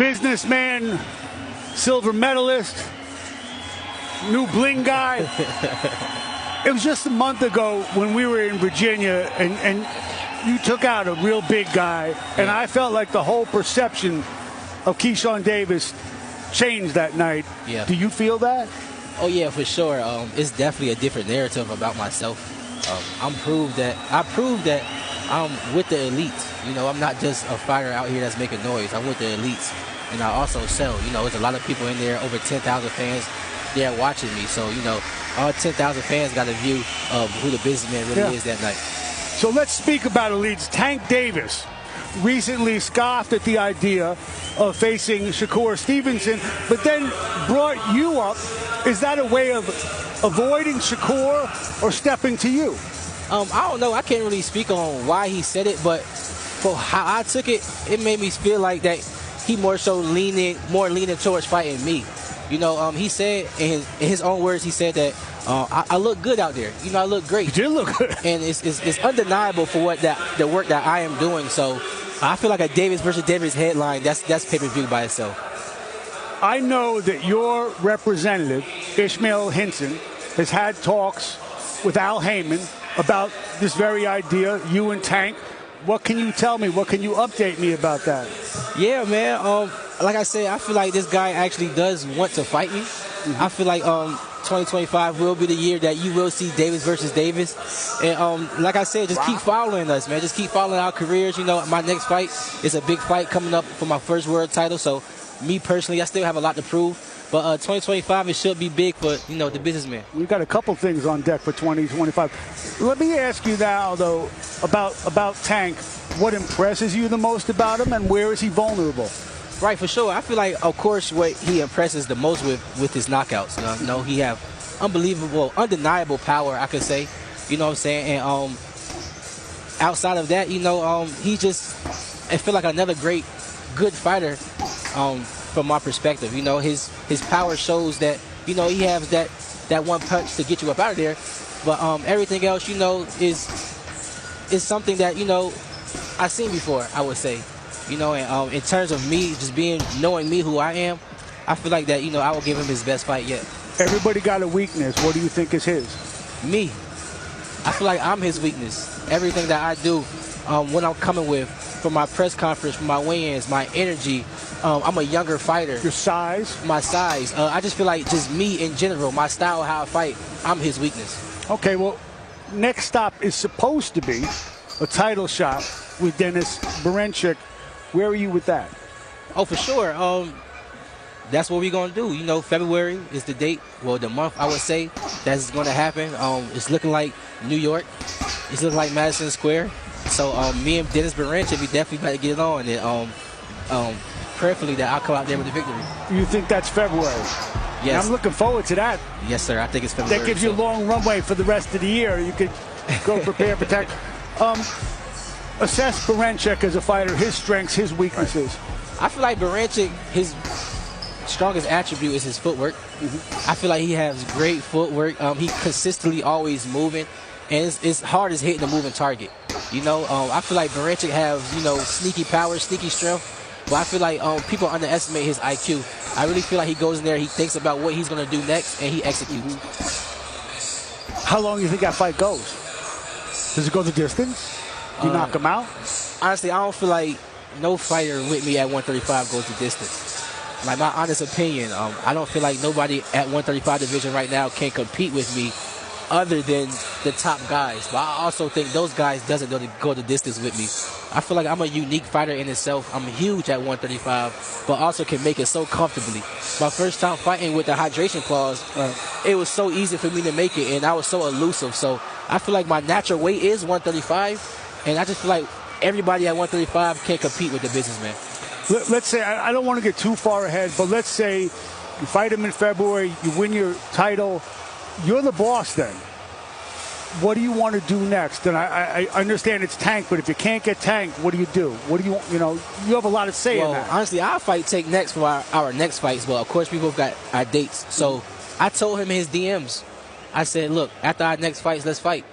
businessman, silver medalist, new bling guy. It was just a month ago when we were in Virginia, and you took out a real big guy, and I felt like the whole perception of Keyshawn Davis changed that night. Yeah. Do you feel that? Oh yeah, for sure. It's definitely a different narrative about myself. I proved that I'm with the elites. You know, I'm not just a fighter out here that's making noise. I'm with the elites, and I also sell. You know, there's a lot of people in there, over 10,000 fans there watching me. So, you know, all 10,000 fans got a view of who the businessman really is that night. So let's speak about elites. Tank Davis recently scoffed at the idea of facing Shakur Stevenson, but then brought you up. Is that a way of avoiding Shakur or stepping to you? I don't know. I can't really speak on why he said it, but for how I took it, it made me feel like that he more so leaning towards fighting me. You know, he said in his own words, he said that I look good out there. You know, I look great. You did look good. And it's undeniable for what the work that I am doing. So I feel like a Davis versus Davis headline, that's pay-per-view by itself. I know that your representative, Ishmael Hinson, has had talks with Al Heyman about this very idea, you and Tank. What can you tell me? What can you update me about that? Yeah, man. Like I said, I feel like this guy actually does want to fight me. I feel like 2025 will be the year that you will see Davis versus Davis. And like I said, just keep following us, man. Just keep following our careers. You know, my next fight is a big fight coming up for my first world title. So me personally, I still have a lot to prove. But 2025, it should be big for, you know, the businessman. We've got a couple things on deck for 2025. Let me ask you now, though, about Tank. What impresses you the most about him, and where is he vulnerable? Right, for sure. I feel like, of course, what he impresses the most with his knockouts. You know, he have unbelievable, undeniable power, I could say. You know what I'm saying? And outside of that, you know, he just, I feel like another great, good fighter. From my perspective, you know, his power shows that, you know, he has that one punch to get you up out of there, but everything else, you know, is something that, you know, I've seen before, I would say, you know. And in terms of me just knowing me, who I am, I feel like that, you know, I will give him his best fight yet. Everybody got a weakness. What do you think is his? Me. I feel like I'm his weakness. Everything that I do, when I'm coming with, from my press conference, from my weigh-ins, my energy. I'm a younger fighter. Your size? My size. I just feel like just me in general, my style, how I fight, I'm his weakness. Okay, well, next stop is supposed to be a title shot with Dennis Berinchik. Where are you with that? Oh, for sure. That's what we're going to do. You know, February is the date, well, the month, I would say, that's going to happen. It's looking like New York. It's looking like Madison Square. So me and Dennis Berinchik, we definitely got to get it on. And prayerfully that I'll come out there with the victory. You think that's February? Yes. And I'm looking forward to that. Yes, sir. I think it's February. That gives you a long runway for the rest of the year. You could go prepare, protect. Assess Berinchik as a fighter, his strengths, his weaknesses. Right. I feel like Berinchik, his strongest attribute is his footwork. I feel like he has great footwork. He consistently always moving, and it's hard as hitting a moving target. You know, I feel like Berinchik has, you know, sneaky power, sneaky strength. But I feel like people underestimate his IQ. I really feel like he goes in there, he thinks about what he's going to do next, and he executes. How long do you think that fight goes? Does it go the distance? Do you knock him out? Honestly, I don't feel like no fighter with me at 135 goes the distance. Like, my honest opinion, I don't feel like nobody at 135 division right now can compete with me other than the top guys. But I also think those guys doesn't go the distance with me. I feel like I'm a unique fighter in itself. I'm huge at 135, but also can make it so comfortably. My first time fighting with the hydration clause, it was so easy for me to make it, and I was so elusive. So I feel like my natural weight is 135, and I just feel like everybody at 135 can compete with the businessman. Let's say, I don't want to get too far ahead, but let's say you fight him in February, you win your title, you're the boss then. What do you want to do next? And I understand it's Tank, but if you can't get Tank, what do? What do you know, you have a lot to say in that. Honestly, I'll fight Tank next for our next fights, but of course we both got our dates. So I told him in his DMs, I said, look, after our next fights, let's fight.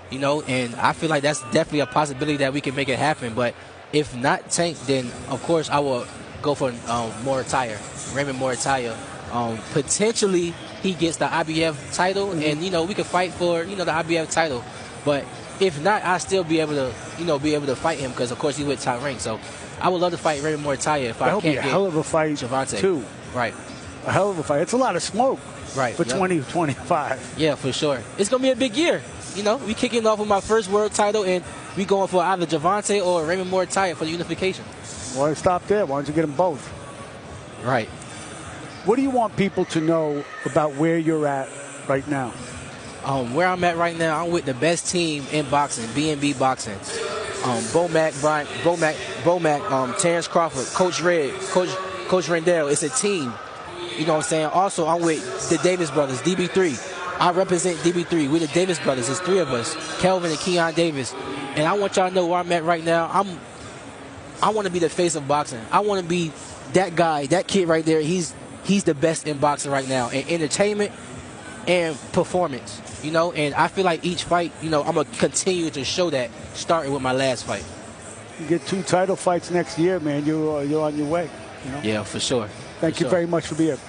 You know, and I feel like that's definitely a possibility that we can make it happen. But if not Tank, then of course I will go for Raymond Morataya. Potentially, he gets the IBF title, and we could fight for the IBF title. But if not, I'll still be able to fight him because, of course, he with top rank. So I would love to fight Raymond Morataya if I can't get a hell of a fight, Gervonta. too. Right. A hell of a fight. It's a lot of smoke. Right. For 2025. Yeah, for sure. It's gonna be a big year. We kicking off with my first world title, and we going for either Gervonta or Raymond Morataya for the unification. Why stop there? Why don't you get them both? Right. What do you want people to know about where you're at right now? Where I'm at right now, I'm with the best team in boxing, B&B Boxing. Bomac, Terrence Crawford, Coach Red, Coach Rendell. It's a team. You know what I'm saying? Also, I'm with the Davis brothers, DB3. I represent DB3. We're the Davis brothers. It's 3 of us, Kelvin and Keyshawn Davis. And I want y'all to know where I'm at right now. I want to be the face of boxing. I want to be that guy, that kid right there. He's the best in boxing right now, in entertainment and performance. And I feel like each fight, I'm going to continue to show that, starting with my last fight. You get 2 title fights next year, man. You're on your way. Yeah, for sure. Thank you very much for being here.